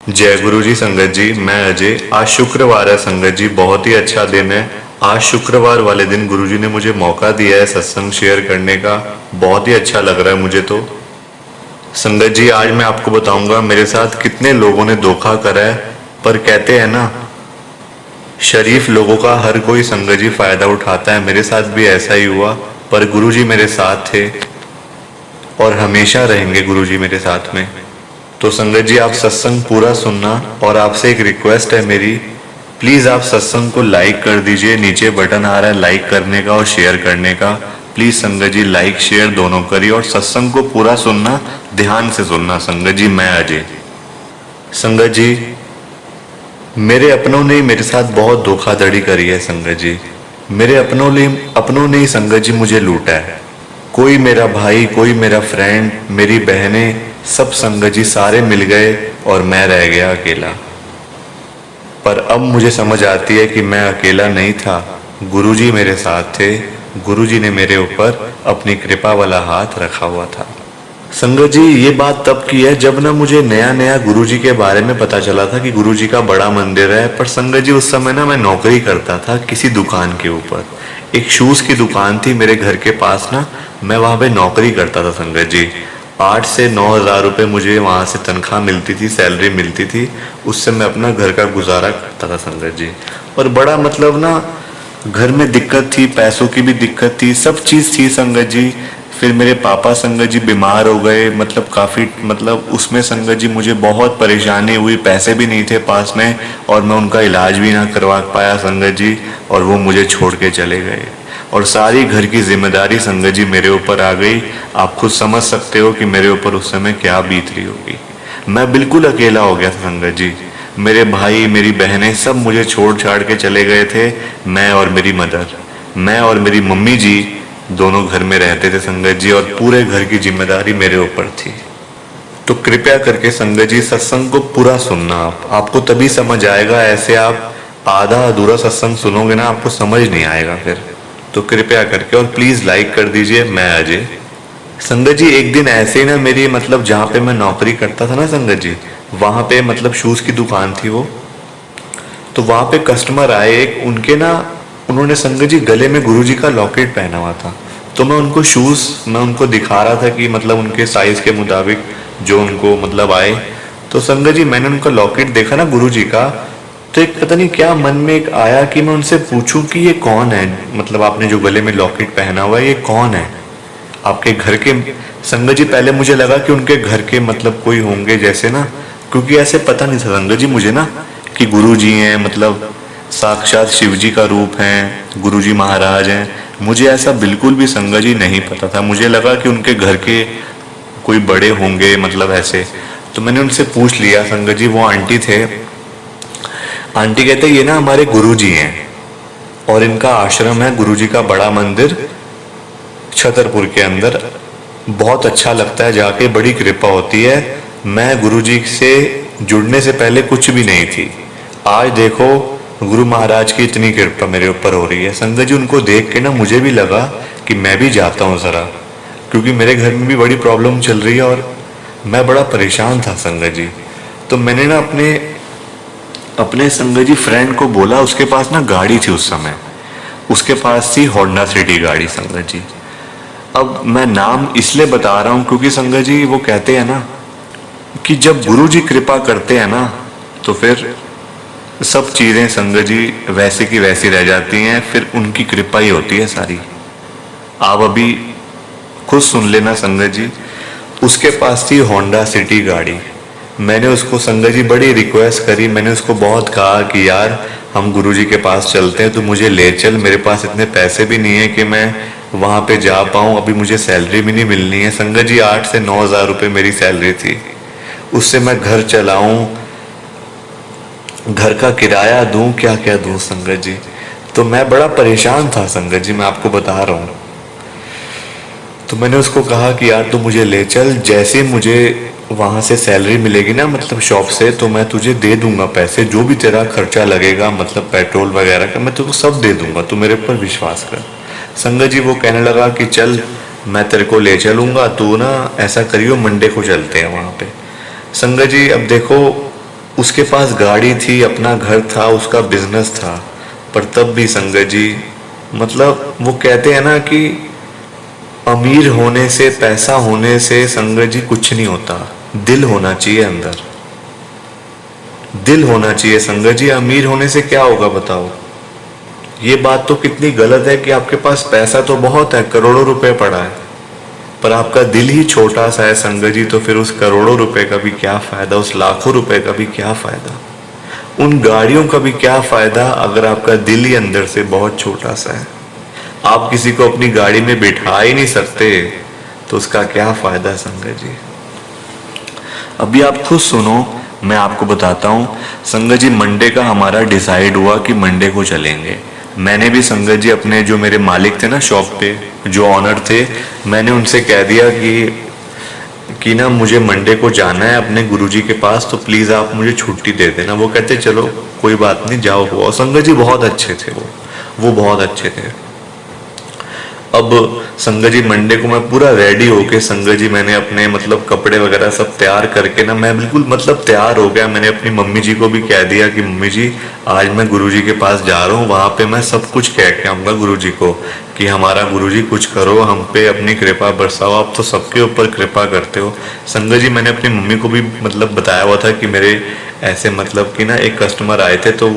जय गुरु जी। संगत जी, मैं अजय। आज शुक्रवार है संगत जी, बहुत ही अच्छा दिन है। आज शुक्रवार वाले दिन गुरु जी ने मुझे मौका दिया है सत्संग शेयर करने का। बहुत ही अच्छा लग रहा है मुझे तो। संगत जी, आज मैं आपको बताऊंगा मेरे साथ कितने लोगों ने धोखा करा है। पर कहते हैं ना, शरीफ लोगों का हर कोई संगत जी फायदा उठाता है। मेरे साथ भी ऐसा ही हुआ। पर गुरु जी मेरे साथ थे और हमेशा रहेंगे गुरु जी मेरे साथ में। तो संगत जी, आप सत्संग पूरा सुनना। और आपसे एक रिक्वेस्ट है मेरी, प्लीज़ आप सत्संग को लाइक कर दीजिए। नीचे बटन आ रहा है लाइक करने का और शेयर करने का। प्लीज़ संगत जी, लाइक शेयर दोनों करिए और सत्संग को पूरा सुनना, ध्यान से सुनना। संगत जी, मैं अजय। संगत जी, मेरे अपनों ने मेरे साथ बहुत धोखाधड़ी करी है संगत जी। मेरे अपनों ने ही संगत जी मुझे लूटा है। कोई मेरा भाई, कोई मेरा फ्रेंड, मेरी बहनें, सब संगत जी सारे मिल गए और मैं रह गया अकेला। पर अब मुझे समझ आती है कि मैं अकेला नहीं था, गुरुजी मेरे साथ थे। गुरुजी ने मेरे ऊपर अपनी कृपा वाला हाथ रखा हुआ था। संगत जी, ये बात तब की है जब ना मुझे नया नया गुरुजी के बारे में पता चला था कि गुरुजी का बड़ा मंदिर है। पर संगत जी, उस समय ना मैं नौकरी करता था किसी दुकान के ऊपर। एक शूज़ की दुकान थी मेरे घर के पास ना, मैं वहाँ पे नौकरी करता था संगत जी। 8 से 9 हज़ार रुपये मुझे वहाँ से तनख्वाह मिलती थी, सैलरी मिलती थी। उससे मैं अपना घर का गुजारा करता था संगत जी। और बड़ा मतलब ना, घर में दिक्कत थी, पैसों की भी दिक्कत थी, सब चीज़ थी संगत जी। फिर मेरे पापा संगत जी बीमार हो गए, मतलब काफ़ी, मतलब उसमें संगत जी मुझे बहुत परेशानी हुई। पैसे भी नहीं थे पास में और मैं उनका इलाज भी ना करवा पाया संगत जी। और वो मुझे छोड़ के चले गए और सारी घर की जिम्मेदारी संगत जी मेरे ऊपर आ गई। आप खुद समझ सकते हो कि मेरे ऊपर उस समय क्या बीत रही होगी। मैं बिल्कुल अकेला हो गया था संगत जी। मेरे भाई, मेरी बहनें सब मुझे छोड़ छाड़ के चले गए थे। मैं और मेरी मदर, मैं और मेरी मम्मी जी दोनों घर में रहते थे संगत जी, और पूरे घर की जिम्मेदारी मेरे ऊपर थी। तो कृपया करके संगत जी, सत्संग को पूरा सुनना। आपको तभी समझ आएगा। ऐसे आप आधा अधूरा सत्संग सुनोगे ना, आपको समझ नहीं आएगा फिर। तो कृपया करके, और प्लीज़ लाइक कर दीजिए। मैं अजय। संगत जी, एक दिन ऐसे ही ना, मेरी मतलब जहाँ पे मैं नौकरी करता था ना संगत जी, वहाँ पे मतलब शूज़ की दुकान थी वो। तो वहाँ पे कस्टमर आए एक, उनके ना, उन्होंने संगत जी गले में गुरुजी का लॉकेट पहना हुआ था। तो मैं उनको शूज़, मैं उनको दिखा रहा था कि मतलब उनके साइज़ के मुताबिक जो उनको मतलब आए। तो संगत जी, मैंने उनका लॉकेट देखा ना गुरुजी का, तो एक पता नहीं क्या मन में एक आया कि मैं उनसे पूछूं कि ये कौन है, मतलब आपने जो गले में लॉकेट पहना हुआ है ये कौन है आपके घर के। संगत जी, पहले मुझे लगा कि उनके घर के मतलब कोई होंगे जैसे ना, क्योंकि ऐसे पता नहीं था संगत जी मुझे ना कि गुरु जी हैं, मतलब साक्षात शिव जी का रूप हैं, गुरु जी महाराज हैं। मुझे ऐसा बिल्कुल भी संगत जी नहीं पता था। मुझे लगा कि उनके घर के कोई बड़े होंगे, मतलब ऐसे। तो मैंने उनसे पूछ लिया संगत जी, वो आंटी थे। आंटी कहते ये ना हमारे गुरु जी हैं और इनका आश्रम है, गुरु जी का बड़ा मंदिर छतरपुर के अंदर। बहुत अच्छा लगता है जाके, बड़ी कृपा होती है। मैं गुरुजी से जुड़ने से पहले कुछ भी नहीं थी। आज देखो गुरु महाराज की इतनी कृपा मेरे ऊपर हो रही है। संगत जी, उनको देख के ना मुझे भी लगा कि मैं भी जाता हूँ ज़रा, क्योंकि मेरे घर में भी बड़ी प्रॉब्लम चल रही है और मैं बड़ा परेशान था संगत जी। तो मैंने ना अपने अपने संगत जी फ्रेंड को बोला, उसके पास ना गाड़ी थी उस समय, उसके पास थी होंडा सिटी गाड़ी संगत जी। अब मैं नाम इसलिए बता रहा हूँ क्योंकि संगत जी वो कहते हैं ना कि जब गुरु जी कृपा करते हैं ना, तो फिर सब चीज़ें संगत जी वैसे की वैसी रह जाती हैं। फिर उनकी कृपा ही होती है सारी। आप अभी खुद सुन लेना संगत जी। उसके पास थी होंडा सिटी गाड़ी। मैंने उसको संगत जी बड़ी रिक्वेस्ट करी, मैंने उसको बहुत कहा कि यार हम गुरुजी के पास चलते हैं, तो मुझे ले चल। मेरे पास इतने पैसे भी नहीं है कि मैं वहाँ पे जा पाऊँ, अभी मुझे सैलरी भी नहीं मिलनी है संगत जी। 8 से 9 हज़ार रुपये मेरी सैलरी थी, उससे मैं घर चलाऊँ, घर का किराया दूँ, क्या क्या दूँ संगत जी। तो मैं बड़ा परेशान था संगत जी, मैं आपको बता रहा हूँ। तो मैंने उसको कहा कि यार तू मुझे ले चल, जैसे मुझे वहाँ से सैलरी मिलेगी ना, मतलब शॉप से, तो मैं तुझे दे दूंगा पैसे, जो भी तेरा खर्चा लगेगा, मतलब पेट्रोल वगैरह का, मैं तुझको सब दे दूंगा, तू मेरे ऊपर विश्वास कर। संगत जी, वो कहने लगा कि चल मैं तेरे को ले चलूँगा, तू ना ऐसा करियो मंडे को चलते हैं वहाँ पे। संगत जी, अब देखो उसके पास गाड़ी थी, अपना घर था, उसका बिजनेस था, पर तब भी संगत जी मतलब वो कहते हैं ना कि अमीर होने से, पैसा होने से संगत जी कुछ नहीं होता, दिल होना चाहिए अंदर, दिल होना चाहिए संगत जी। अमीर होने से क्या होगा बताओ? ये बात तो कितनी गलत है कि आपके पास पैसा तो बहुत है, करोड़ों रुपए पड़ा है, पर आपका दिल ही छोटा सा है संगत जी, तो फिर उस करोड़ों रुपए का भी क्या फायदा, उस लाखों रुपए का भी क्या फायदा, उन गाड़ियों का भी क्या फायदा, अगर आपका दिल ही अंदर से बहुत छोटा सा है। आप किसी को अपनी गाड़ी में बिठा ही नहीं सकते, तो उसका क्या फायदा संगत जी। अभी आप खुद सुनो, मैं आपको बताता हूँ संगत जी। मंडे का हमारा डिसाइड हुआ कि मंडे को चलेंगे। मैंने भी संगत जी अपने जो मेरे मालिक थे ना शॉप पे, जो ऑनर थे, मैंने उनसे कह दिया कि ना मुझे मंडे को जाना है अपने गुरुजी के पास, तो प्लीज़ आप मुझे छुट्टी दे देना। वो कहते चलो कोई बात नहीं, जाओ। हुआ। और संगत जी बहुत अच्छे थे वो बहुत अच्छे थे। अब संगत जी मंडे को मैं पूरा रेडी होके संगत जी मैंने अपने मतलब कपड़े वगैरह सब तैयार करके ना मैं बिल्कुल मतलब तैयार हो गया। मैंने अपनी मम्मी जी को भी कह दिया कि मम्मी जी आज मैं गुरुजी के पास जा रहा हूँ, वहाँ पे मैं सब कुछ कह के आऊँगा गुरुजी को कि हमारा गुरुजी कुछ करो, हम पे अपनी कृपा बरसाओ, आप तो सबके ऊपर कृपा करते हो। संगत जी मैंने अपनी मम्मी को भी मतलब बताया हुआ था कि मेरे ऐसे मतलब कि ना एक कस्टमर आए थे, तो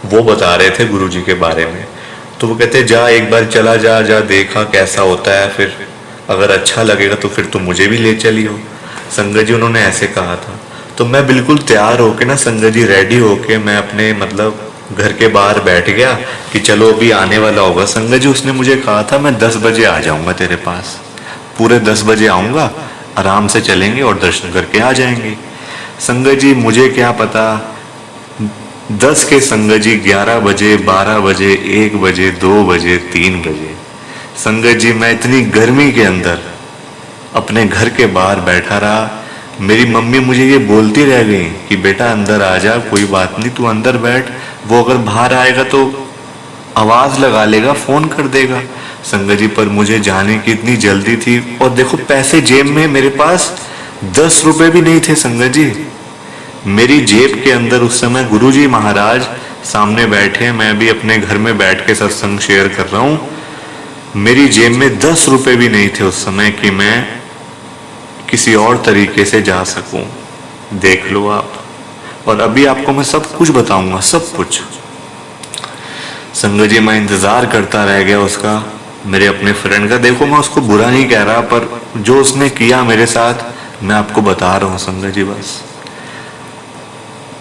वो बता रहे थे गुरुजी के बारे में। तो वो कहते जा एक बार चला जा देखा कैसा होता है, फिर अगर अच्छा लगेगा तो फिर तुम मुझे भी ले चलियो। संगत जी उन्होंने ऐसे कहा था। तो मैं बिल्कुल तैयार होके ना संगत जी रेडी होके मैं अपने मतलब घर के बाहर बैठ गया कि चलो अभी आने वाला होगा। संगत जी उसने मुझे कहा था मैं 10 बजे आ जाऊंगा तेरे पास, पूरे 10 बजे आऊंगा, आराम से चलेंगे और दर्शन करके आ जाएंगे। संगत जी मुझे क्या पता 10 के संगत जी 11 बजे, 12 बजे, 1 बजे, 2 बजे, 3 बजे संगत जी मैं इतनी गर्मी के अंदर अपने घर के बाहर बैठा रहा। मेरी मम्मी मुझे ये बोलती रह गई कि बेटा अंदर आ जा, कोई बात नहीं तू अंदर बैठ, वो अगर बाहर आएगा तो आवाज लगा लेगा, फोन कर देगा। संगत जी पर मुझे जाने की इतनी जल्दी थी, और देखो पैसे जेब में मेरे पास 10 रुपए भी नहीं थे संगत जी। मेरी जेब के अंदर उस समय गुरुजी महाराज सामने बैठे, मैं भी अपने घर में बैठ के सत्संग शेयर कर रहा हूं। मेरी जेब में 10 रुपए भी नहीं थे उस समय कि मैं किसी और तरीके से जा सकूं। देख लो आप। और अभी आपको मैं सब कुछ बताऊंगा, सब कुछ। संगत जी मैं इंतजार करता रह गया उसका, मेरे अपने फ्रेंड का। देखो मैं उसको बुरा नहीं कह रहा, पर जो उसने किया मेरे साथ मैं आपको बता रहा हूं संगत जी। बस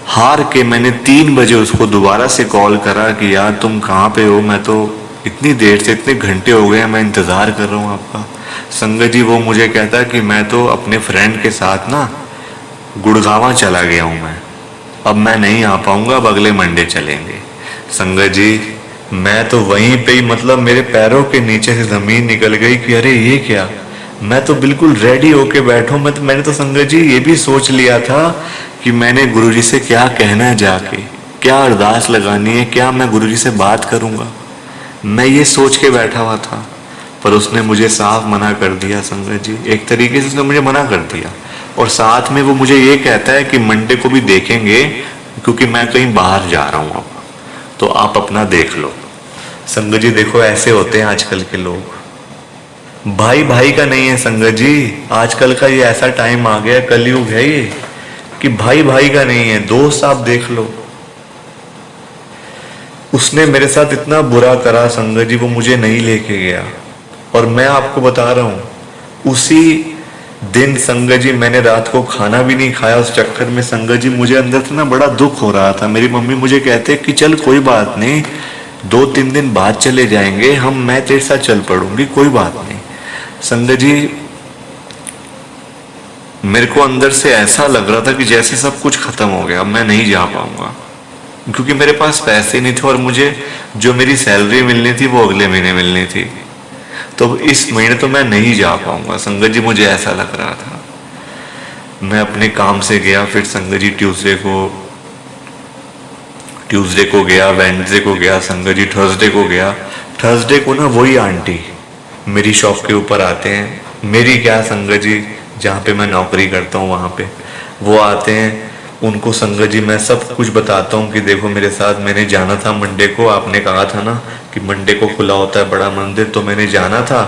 हार के मैंने 3 बजे उसको दोबारा से कॉल करा कि यार तुम कहाँ पे हो, मैं तो इतनी देर से, इतने घंटे हो गए मैं इंतज़ार कर रहा हूँ आपका। संगत जी वो मुझे कहता कि मैं तो अपने फ्रेंड के साथ ना गुड़गांव चला गया हूँ मैं, अब मैं नहीं आ पाऊंगा, अब अगले मंडे चलेंगे। संगत जी मैं तो वहीं पे ही मतलब मेरे पैरों के नीचे से ज़मीन निकल गई कि अरे ये क्या। मैं तो बिल्कुल रेडी होके बैठा हूँ। मैंने तो संगत जी ये भी सोच लिया था कि मैंने गुरुजी से क्या कहना है, जाके क्या अरदास लगानी है, क्या मैं गुरुजी से बात करूंगा, मैं ये सोच के बैठा हुआ था। पर उसने मुझे साफ मना कर दिया संगत जी, एक तरीके से उसने मुझे मना कर दिया। और साथ में वो मुझे ये कहता है कि मंडे को भी देखेंगे, क्योंकि मैं कहीं बाहर जा रहा हूँ अब, तो आप अपना देख लो। संगत जी देखो ऐसे होते हैं आजकल के लोग, भाई भाई का नहीं है संगत जी। आजकल का ये ऐसा टाइम आ गया, कलयुग है ये, कि भाई भाई का नहीं है, दोस्त आप देख लो। उसने मेरे साथ इतना बुरा करा संगत जी, वो मुझे नहीं लेके गया। और मैं आपको बता रहा हूं उसी दिन संगत जी मैंने रात को खाना भी नहीं खाया उस चक्कर में। संगत जी मुझे अंदर से ना बड़ा दुख हो रहा था। मेरी मम्मी मुझे कहते कि चल कोई बात नहीं, 2-3 दिन बाद चले जाएंगे हम, मैं तेरे साथ चल पड़ूंगी, कोई बात नहीं। संगत जी मेरे को अंदर से ऐसा लग रहा था कि जैसे सब कुछ खत्म हो गया, अब मैं नहीं जा पाऊंगा, क्योंकि मेरे पास पैसे नहीं थे और मुझे जो मेरी सैलरी मिलनी थी वो अगले महीने मिलनी थी, तो इस महीने तो मैं नहीं जा पाऊंगा। संगत जी मुझे ऐसा लग रहा था। मैं अपने काम से गया, फिर संगत जी ट्यूसडे को गया, वेडनेसडे को गया, संगत जी थर्सडे को गया। थर्सडे को ना वही आंटी मेरी शॉप के ऊपर आते हैं, मेरी क्या संगत जी जहाँ पे मैं नौकरी करता हूँ वहाँ पे वो आते हैं। उनको संगत जी मैं सब कुछ बताता हूँ कि देखो मेरे साथ मैंने जाना था मंडे को, आपने कहा था ना कि मंडे को खुला होता है बड़ा मंदिर, तो मैंने जाना था,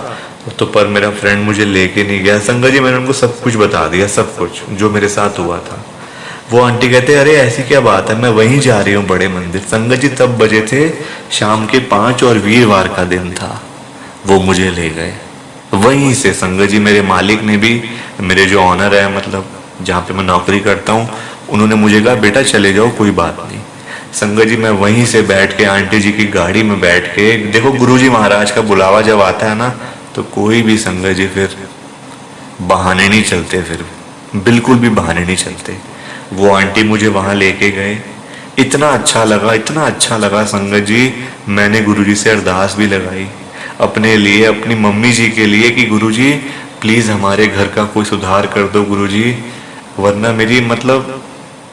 तो पर मेरा फ्रेंड मुझे लेके नहीं गया। संगत जी मैंने उनको सब कुछ बता दिया, सब कुछ जो मेरे साथ हुआ था। वो आंटी कहते अरे ऐसी क्या बात है, मैं वहीं जा रही हूँ बड़े मंदिर। संगत जी तब बजे थे शाम के 5 और वीरवार का दिन था। वो मुझे ले गए वहीं से। संगत जी मेरे मालिक ने भी, मेरे जो ऑनर है मतलब जहाँ पे मैं नौकरी करता हूँ, उन्होंने मुझे कहा बेटा चले जाओ कोई बात नहीं। संगत जी मैं वहीं से बैठ के आंटी जी की गाड़ी में बैठ के, देखो गुरुजी महाराज का बुलावा जब आता है ना तो कोई भी संगत जी फिर बहाने नहीं चलते, फिर बिल्कुल भी बहाने नहीं चलते। वो आंटी मुझे वहां लेके गए, इतना अच्छा लगा, इतना अच्छा लगा संगत जी। मैंने गुरुजी से अरदास भी लगाई अपने लिए, अपनी मम्मी जी के लिए कि गुरुजी प्लीज हमारे घर का कोई सुधार कर दो गुरुजी, वरना मेरी मतलब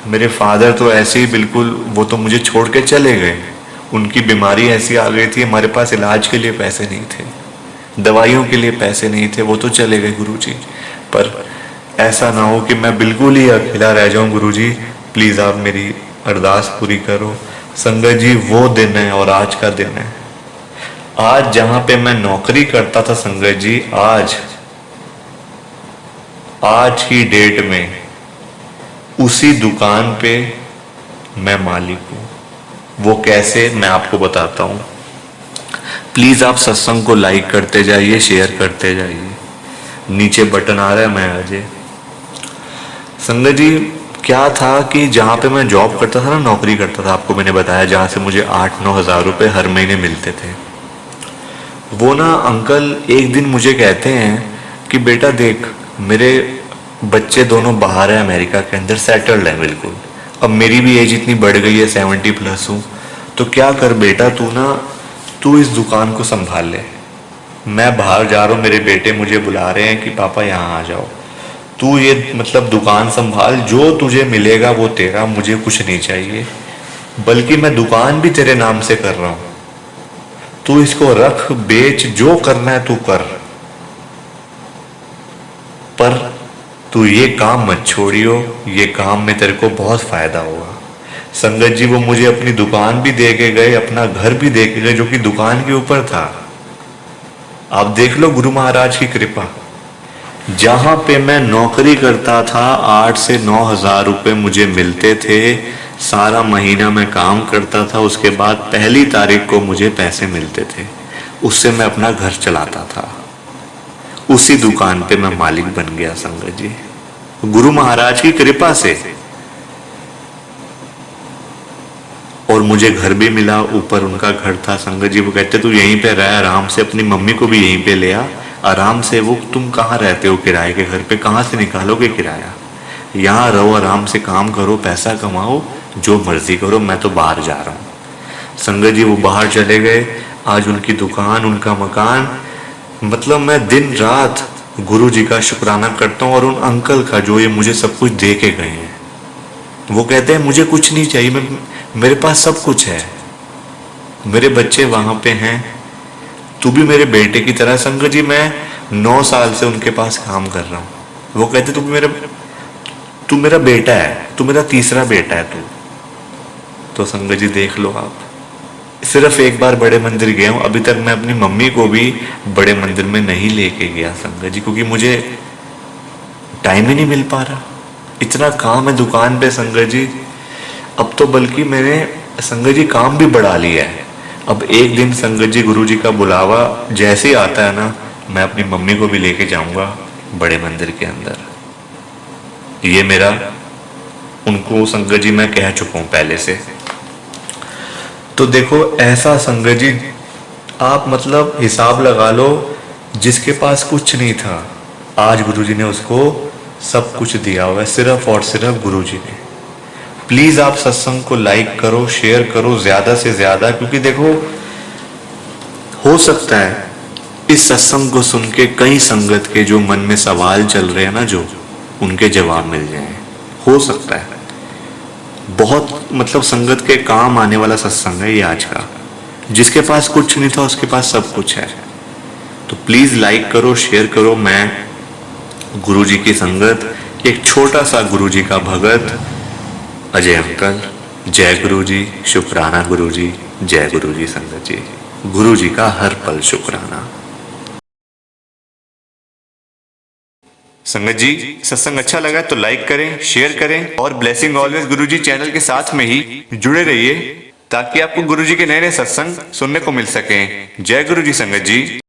मेरे फादर तो ऐसे ही बिल्कुल, वो तो मुझे छोड़ के चले गए। उनकी बीमारी ऐसी आ गई थी, हमारे पास इलाज के लिए पैसे नहीं थे, दवाइयों के लिए पैसे नहीं थे, वो तो चले गए गुरुजी। पर ऐसा ना हो कि मैं बिल्कुल ही अकेला रह जाऊं गुरुजी, प्लीज आप मेरी अरदास पूरी करो। संगत जी वो दिन है और आज का दिन है। आज जहां पे मैं नौकरी करता था संगत जी, आज ही डेट में उसी दुकान पे मैं मालिक हूं। वो कैसे, मैं आपको बताता हूं। प्लीज आप सत्संग को लाइक करते जाइए, शेयर करते जाइए, नीचे बटन आ रहा है, मैं अजय। संगत जी क्या था कि जहाँ पे मैं जॉब करता था ना, नौकरी करता था, आपको मैंने बताया, जहाँ से मुझे 8-9 हज़ार रुपये हर महीने मिलते थे। वो ना अंकल एक दिन मुझे कहते हैं कि बेटा देख, मेरे बच्चे दोनों बाहर है अमेरिका के अंदर, सेटल्ड है बिल्कुल। अब मेरी भी एज इतनी बढ़ गई है, 70+ हूँ, तो क्या कर बेटा तू इस दुकान को संभाल ले। मैं बाहर जा रहा हूँ, मेरे बेटे मुझे बुला रहे हैं कि पापा यहाँ आ जाओ, तू ये मतलब दुकान संभाल, जो तुझे मिलेगा वो तेरा, मुझे कुछ नहीं चाहिए, बल्कि मैं दुकान भी तेरे नाम से कर रहा हूं, तू इसको रख बेच, जो करना है तू कर, पर तू ये काम मत छोड़ियो, ये काम में तेरे को बहुत फायदा होगा। संगत जी वो मुझे अपनी दुकान भी दे के गए, अपना घर भी दे के गए, जो कि दुकान के ऊपर था। आप देख लो गुरु महाराज की कृपा। जहां पे मैं नौकरी करता था 8 से 9 हज़ार रुपये मुझे मिलते थे, सारा महीना मैं काम करता था, उसके बाद पहली तारीख को मुझे पैसे मिलते थे, उससे मैं अपना घर चलाता था। उसी दुकान पे मैं मालिक बन गया संगत जी, गुरु महाराज की कृपा से। और मुझे घर भी मिला, ऊपर उनका घर था संगत जी। वो कहते तू यहीं पे रह आराम से, अपनी मम्मी को भी यहीं पे ले आ आराम से। वो तुम कहाँ रहते हो किराए के घर पे, कहाँ से निकालोगे किराया, यहाँ रहो आराम से, काम करो, पैसा कमाओ, जो मर्जी करो, मैं तो बाहर जा रहा हूँ। संगत जी वो बाहर चले गए, आज उनकी दुकान, उनका मकान, मतलब मैं दिन रात गुरु जी का शुक्राना करता हूँ, और उन अंकल का जो ये मुझे सब कुछ दे के गए हैं। वो कहते हैं मुझे कुछ नहीं चाहिए, मेरे पास सब कुछ है, मेरे बच्चे वहां पे हैं, तू भी मेरे बेटे की तरह। संगत जी मैं 9 साल से उनके पास काम कर रहा हूँ। वो कहते तू मेरा बेटा है, तू मेरा तीसरा बेटा है तू। तो संगत जी देख लो आप, सिर्फ एक बार बड़े मंदिर गया हूँ, अभी तक मैं अपनी मम्मी को भी बड़े मंदिर में नहीं लेके गया संगत जी, क्योंकि मुझे टाइम ही नहीं मिल पा रहा, इतना काम है दुकान पे संगत जी। अब तो बल्कि मैंने संगत जी काम भी बढ़ा लिया है। अब एक दिन संगत जी गुरु जी का बुलावा जैसे ही आता है ना, मैं अपनी मम्मी को भी लेके जाऊंगा बड़े मंदिर के अंदर। ये मेरा उनको संगत जी मैं कह चुका हूं पहले से। तो देखो ऐसा संगत जी आप मतलब हिसाब लगा लो, जिसके पास कुछ नहीं था आज गुरु जी ने उसको सब कुछ दिया हुआ है, सिर्फ और सिर्फ गुरु जी ने। प्लीज आप सत्संग को लाइक करो, शेयर करो ज्यादा से ज्यादा, क्योंकि देखो हो सकता है इस सत्संग को सुन के कई संगत के जो मन में सवाल चल रहे हैं ना, जो उनके जवाब मिल जाएं, हो सकता है। बहुत मतलब संगत के काम आने वाला सत्संग है ये आज का। जिसके पास कुछ नहीं था उसके पास सब कुछ है। तो प्लीज लाइक करो, शेयर करो। मैं गुरु जी की संगत, एक छोटा सा गुरु जी का भगत, अजय अंकल, जय गुरु जी, शुक्राना गुरु जी, जय गुरु जी संगत जी, गुरु जी का हर पल शुक्राना। संगत जी, सत्संग अच्छा लगा तो लाइक करें, शेयर करें और ब्लेसिंग ऑलवेज गुरुजी चैनल के साथ में ही जुड़े रहिए ताकि आपको गुरुजी के नए नए सत्संग सुनने को मिल सकें। जय गुरु जी संगत जी।